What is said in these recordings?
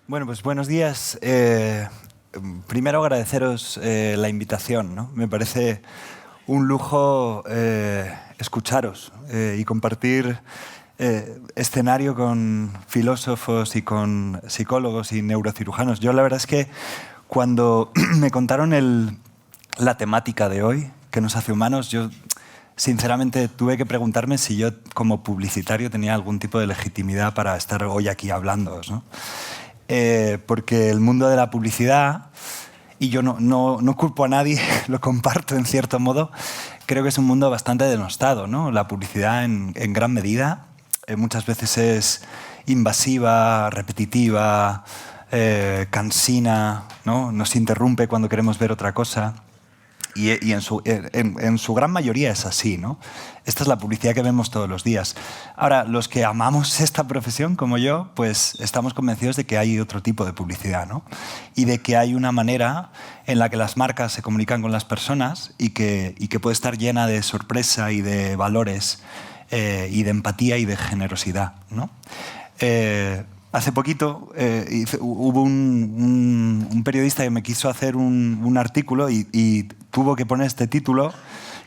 Bueno, pues buenos días. Primero agradeceros la invitación, ¿no? Me parece un lujo escucharos y compartir escenario con filósofos y con psicólogos y neurocirujanos. Yo la verdad es que cuando me contaron la temática de hoy, que nos hace humanos, yo sinceramente tuve que preguntarme si yo como publicitario tenía algún tipo de legitimidad para estar hoy aquí hablándoos, ¿no? Porque el mundo de la publicidad, y yo no culpo a nadie, lo comparto en cierto modo, creo que es un mundo bastante denostado, ¿no? La publicidad en gran medida muchas veces es invasiva, repetitiva, cansina, ¿no? Nos interrumpe cuando queremos ver otra cosa. Y en su gran mayoría es así, ¿no? Esta es la publicidad que vemos todos los días. Ahora, los que amamos esta profesión, como yo, pues estamos convencidos de que hay otro tipo de publicidad, ¿no? Y de que hay una manera en la que las marcas se comunican con las personas y que puede estar llena de sorpresa y de valores y de empatía y de generosidad, ¿no? Hace poquito hubo un periodista que me quiso hacer un artículo y tuvo que poner este título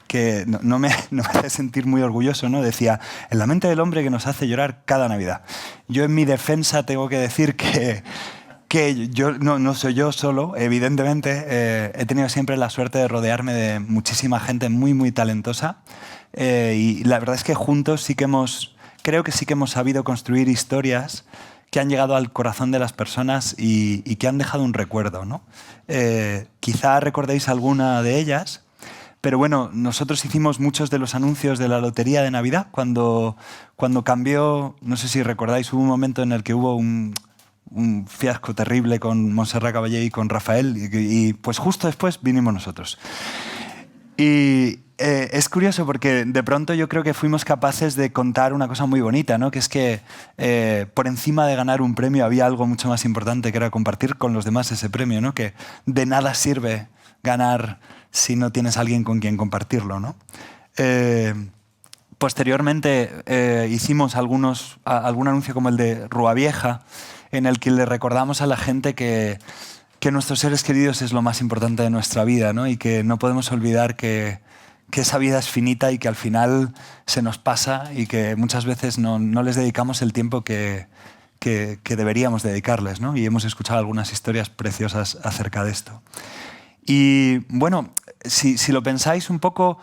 que no me hace sentir muy orgulloso, ¿no? Decía, en la mente del hombre que nos hace llorar cada Navidad. Yo en mi defensa tengo que decir que yo no soy yo solo, evidentemente. He tenido siempre la suerte de rodearme de muchísima gente muy, muy talentosa y la verdad es que juntos creo que sí que hemos sabido construir historias que han llegado al corazón de las personas y que han dejado un recuerdo, ¿no? Quizá recordéis alguna de ellas, pero bueno, nosotros hicimos muchos de los anuncios de la lotería de Navidad cuando cambió, no sé si recordáis, hubo un momento en el que hubo un fiasco terrible con Montserrat Caballé y con Rafael y pues justo después vinimos nosotros. Y es curioso porque de pronto yo creo que fuimos capaces de contar una cosa muy bonita, ¿no? Que es que por encima de ganar un premio había algo mucho más importante, que era compartir con los demás ese premio, ¿no? Que de nada sirve ganar si no tienes a alguien con quien compartirlo, ¿no? Posteriormente hicimos algún anuncio como el de Rua Vieja, en el que le recordamos a la gente que nuestros seres queridos es lo más importante de nuestra vida, ¿no? Y que no podemos olvidar que esa vida es finita y que al final se nos pasa y que muchas veces no les dedicamos el tiempo que deberíamos dedicarles, ¿no? Y hemos escuchado algunas historias preciosas acerca de esto. Y bueno, si lo pensáis un poco,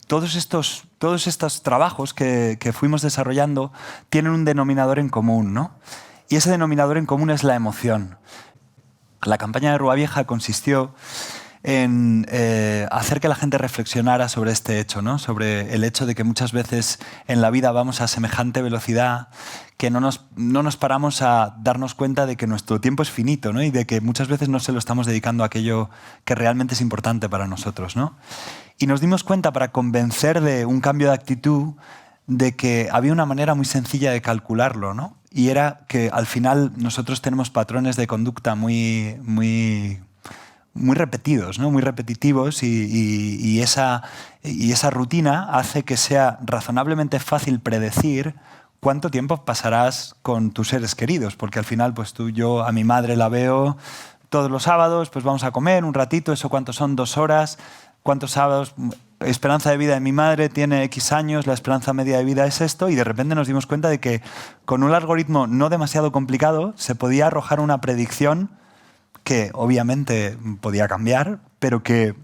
todos estos trabajos que fuimos desarrollando tienen un denominador en común, ¿no? Y ese denominador en común es la emoción. La campaña de Rua Vieja consistió en hacer que la gente reflexionara sobre este hecho, ¿no? Sobre el hecho de que muchas veces en la vida vamos a semejante velocidad que no nos paramos a darnos cuenta de que nuestro tiempo es finito, ¿no? Y de que muchas veces no se lo estamos dedicando a aquello que realmente es importante para nosotros, ¿no? Y nos dimos cuenta, para convencer de un cambio de actitud, de que había una manera muy sencilla de calcularlo, ¿no? Y era que al final nosotros tenemos patrones de conducta muy repetidos, ¿no? Muy repetitivos y esa rutina hace que sea razonablemente fácil predecir cuánto tiempo pasarás con tus seres queridos, porque al final pues yo a mi madre la veo todos los sábados, pues vamos a comer un ratito, ¿eso cuántos son? 2 horas. ¿Cuántos sábados? Esperanza de vida de mi madre tiene X años, la esperanza media de vida es esto, y de repente nos dimos cuenta de que con un algoritmo no demasiado complicado se podía arrojar una predicción que obviamente podía cambiar, pero que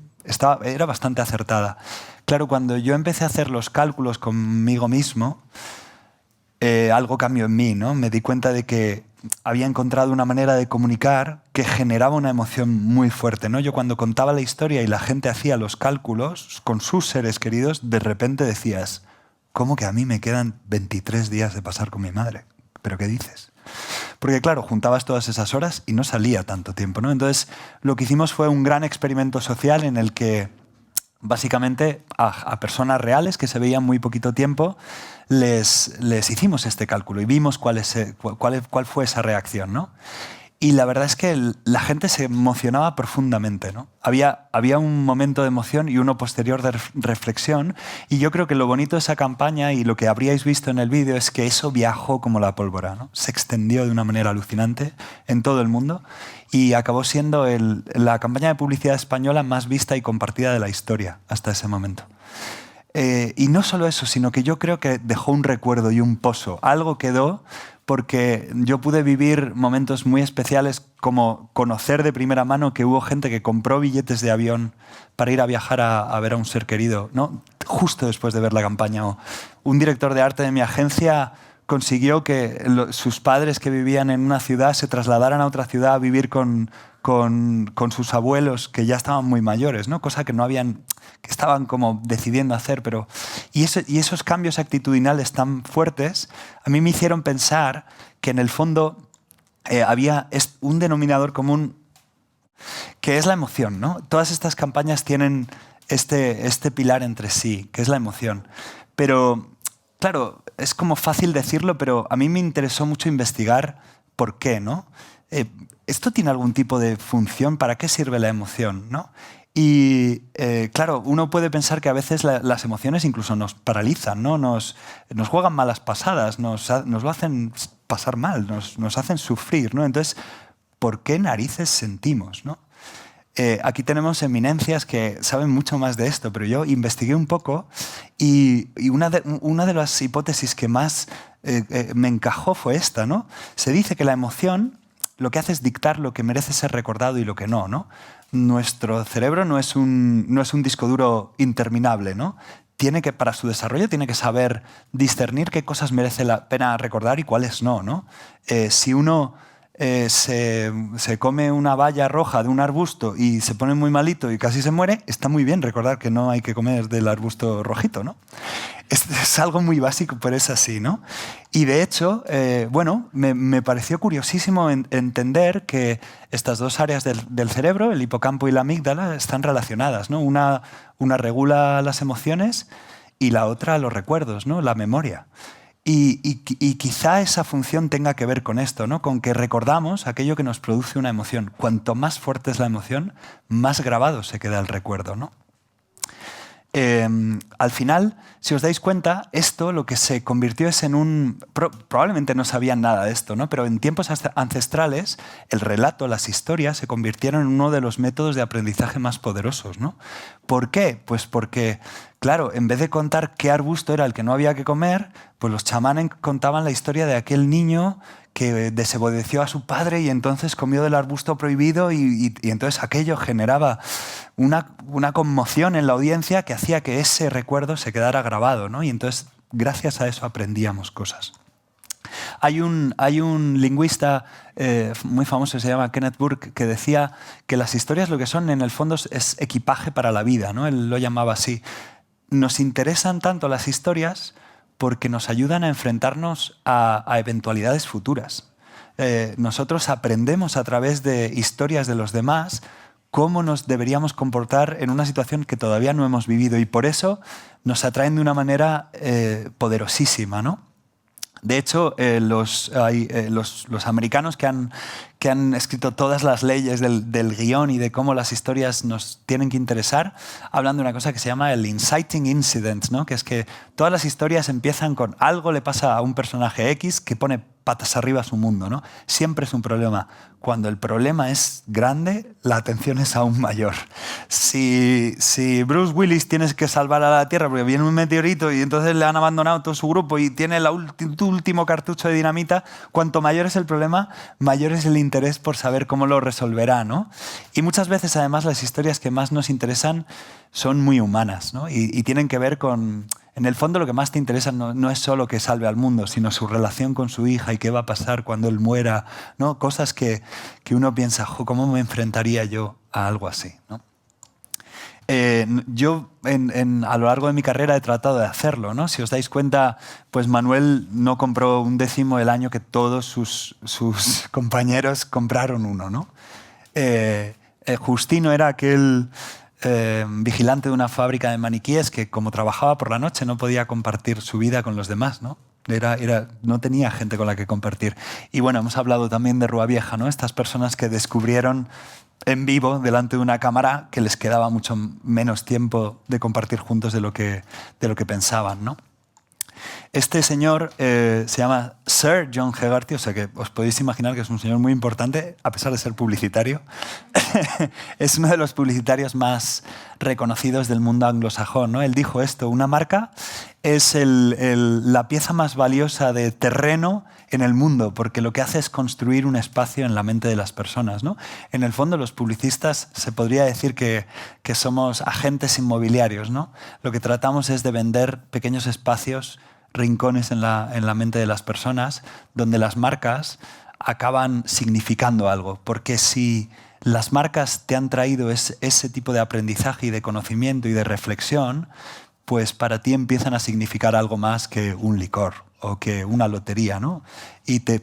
era bastante acertada. Claro, cuando yo empecé a hacer los cálculos conmigo mismo, algo cambió en mí, ¿no? Me di cuenta de que había encontrado una manera de comunicar que generaba una emoción muy fuerte, ¿no? Yo cuando contaba la historia y la gente hacía los cálculos con sus seres queridos, de repente decías, ¿cómo que a mí me quedan 23 días de pasar con mi madre? ¿Pero qué dices? Porque claro, juntabas todas esas horas y no salía tanto tiempo, ¿no? Entonces lo que hicimos fue un gran experimento social en el que básicamente a personas reales que se veían muy poquito tiempo, les hicimos este cálculo y vimos cuál fue esa reacción, ¿no? Y la verdad es que la gente se emocionaba profundamente, ¿no? Había un momento de emoción y uno posterior de reflexión, y yo creo que lo bonito de esa campaña y lo que habríais visto en el vídeo es que eso viajó como la pólvora, ¿no? Se extendió de una manera alucinante en todo el mundo y acabó siendo la campaña de publicidad española más vista y compartida de la historia hasta ese momento. Y no solo eso, sino que yo creo que dejó un recuerdo y un pozo. Algo quedó porque yo pude vivir momentos muy especiales, como conocer de primera mano que hubo gente que compró billetes de avión para ir a viajar a ver a un ser querido, ¿no? Justo después de ver la campaña. O un director de arte de mi agencia consiguió que sus padres que vivían en una ciudad se trasladaran a otra ciudad a vivir con sus abuelos que ya estaban muy mayores, ¿no? Cosa que no habían, que estaban como decidiendo hacer, pero y esos cambios actitudinales tan fuertes a mí me hicieron pensar que en el fondo había un denominador común que es la emoción, ¿no? Todas estas campañas tienen este pilar entre sí, que es la emoción. Pero claro, es como fácil decirlo, pero a mí me interesó mucho investigar por qué, ¿no? ¿Esto tiene algún tipo de función? ¿Para qué sirve la emoción, ¿no? Y claro, uno puede pensar que a veces las emociones incluso nos paralizan, ¿no? Nos juegan malas pasadas, nos lo hacen pasar mal, nos hacen sufrir, ¿no? Entonces, ¿por qué narices sentimos, ¿no? Aquí tenemos eminencias que saben mucho más de esto, pero yo investigué un poco y una de las hipótesis que más me encajó fue esta, ¿no? Se dice que la emoción lo que hace es dictar lo que merece ser recordado y lo que no, ¿no? Nuestro cerebro no es un disco duro interminable, ¿no? Para su desarrollo tiene que saber discernir qué cosas merece la pena recordar y cuáles no, ¿no? Si uno se come una baya roja de un arbusto y se pone muy malito y casi se muere, está muy bien recordar que no hay que comer del arbusto rojito, ¿no? Es algo muy básico, pero es así, ¿no? Y de hecho, bueno, me pareció curiosísimo entender que estas dos áreas del cerebro, el hipocampo y la amígdala, están relacionadas, ¿no? Una regula las emociones y la otra los recuerdos, ¿no? La memoria. Y quizá esa función tenga que ver con esto, ¿no? Con que recordamos aquello que nos produce una emoción. Cuanto más fuerte es la emoción, más grabado se queda el recuerdo, ¿no? Al final, si os dais cuenta, esto lo que se convirtió es en un... Probablemente no sabían nada de esto, ¿no? Pero en tiempos ancestrales, el relato, las historias, se convirtieron en uno de los métodos de aprendizaje más poderosos, ¿no? ¿Por qué? Pues porque, claro, en vez de contar qué arbusto era el que no había que comer, pues los chamanes contaban la historia de aquel niño que desobedeció a su padre y entonces comió del arbusto prohibido y entonces aquello generaba una conmoción en la audiencia que hacía que ese recuerdo se quedara grabado, ¿no? Y entonces gracias a eso aprendíamos cosas. Hay un lingüista muy famoso, se llama Kenneth Burke, que decía que las historias lo que son en el fondo es equipaje para la vida, ¿no? Él lo llamaba así. Nos interesan tanto las historias porque nos ayudan a enfrentarnos a eventualidades futuras. Nosotros aprendemos a través de historias de los demás cómo nos deberíamos comportar en una situación que todavía no hemos vivido y por eso nos atraen de una manera poderosísima, ¿no? De hecho, los americanos que han escrito todas las leyes del guión y de cómo las historias nos tienen que interesar, hablan de una cosa que se llama el inciting incident, ¿no? Que es que todas las historias empiezan con algo le pasa a un personaje X que pone patas arriba a su mundo, ¿no? Siempre es un problema. Cuando el problema es grande, la atención es aún mayor. Si Bruce Willis tiene que salvar a la Tierra porque viene un meteorito y entonces le han abandonado todo su grupo y tiene el último cartucho de dinamita, cuanto mayor es el problema, mayor es el interés por saber cómo lo resolverá, ¿no? Y muchas veces, además, las historias que más nos interesan son muy humanas, ¿no? Y tienen que ver con... En el fondo lo que más te interesa no es solo que salve al mundo, sino su relación con su hija y qué va a pasar cuando él muera, ¿no? Cosas que uno piensa, ¿cómo me enfrentaría yo a algo así, ¿no? Yo a lo largo de mi carrera he tratado de hacerlo, ¿no? Si os dais cuenta, pues Manuel no compró un décimo el año que todos sus compañeros compraron uno, ¿no? Justino era aquel vigilante de una fábrica de maniquíes que, como trabajaba por la noche, no podía compartir su vida con los demás, ¿no? No tenía gente con la que compartir. Y bueno, hemos hablado también de Rua Vieja, ¿no? Estas personas que descubrieron en vivo, delante de una cámara, que les quedaba mucho menos tiempo de compartir juntos de lo que pensaban, ¿no? Este señor se llama Sir John Hegarty, o sea que os podéis imaginar que es un señor muy importante, a pesar de ser publicitario. Es uno de los publicitarios más reconocidos del mundo anglosajón, ¿no? Él dijo esto: una marca es la pieza más valiosa de terreno en el mundo, porque lo que hace es construir un espacio en la mente de las personas, ¿no? En el fondo, los publicistas se podría decir que somos agentes inmobiliarios, ¿no? Lo que tratamos es de vender pequeños espacios, rincones en la mente de las personas, donde las marcas acaban significando algo. Porque si las marcas te han traído ese tipo de aprendizaje y de conocimiento y de reflexión, pues para ti empiezan a significar algo más que un licor o que una lotería, ¿no?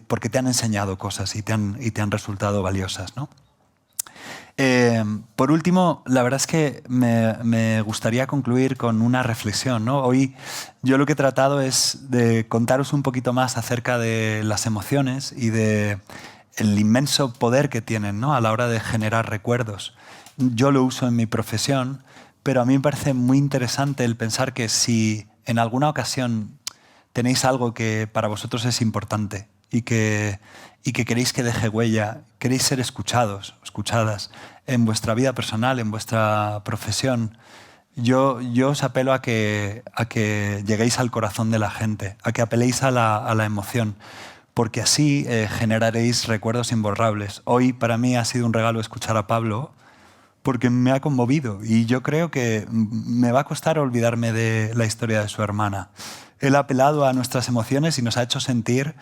Porque te han enseñado cosas y te han resultado valiosas, ¿no? Por último, la verdad es que me gustaría concluir con una reflexión, ¿no? Hoy yo lo que he tratado es de contaros un poquito más acerca de las emociones y de el inmenso poder que tienen, ¿no? A la hora de generar recuerdos. Yo lo uso en mi profesión, pero a mí me parece muy interesante el pensar que si en alguna ocasión tenéis algo que para vosotros es importante y que queréis que deje huella, queréis ser escuchados, escuchadas en vuestra vida personal, en vuestra profesión, yo os apelo a que lleguéis al corazón de la gente, a que apeléis a la emoción, porque así generaréis recuerdos imborrables. Hoy para mí ha sido un regalo escuchar a Pablo, porque me ha conmovido y yo creo que me va a costar olvidarme de la historia de su hermana. Él ha apelado a nuestras emociones y nos ha hecho sentir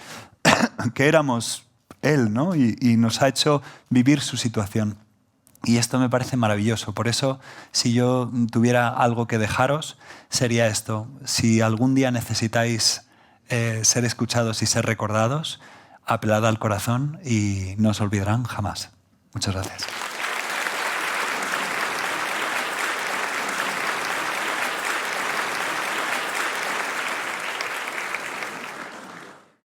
que éramos él, ¿no? Y nos ha hecho vivir su situación. Y esto me parece maravilloso. Por eso, si yo tuviera algo que dejaros, sería esto. Si algún día necesitáis ser escuchados y ser recordados, apelad al corazón y no os olvidarán jamás. Muchas gracias.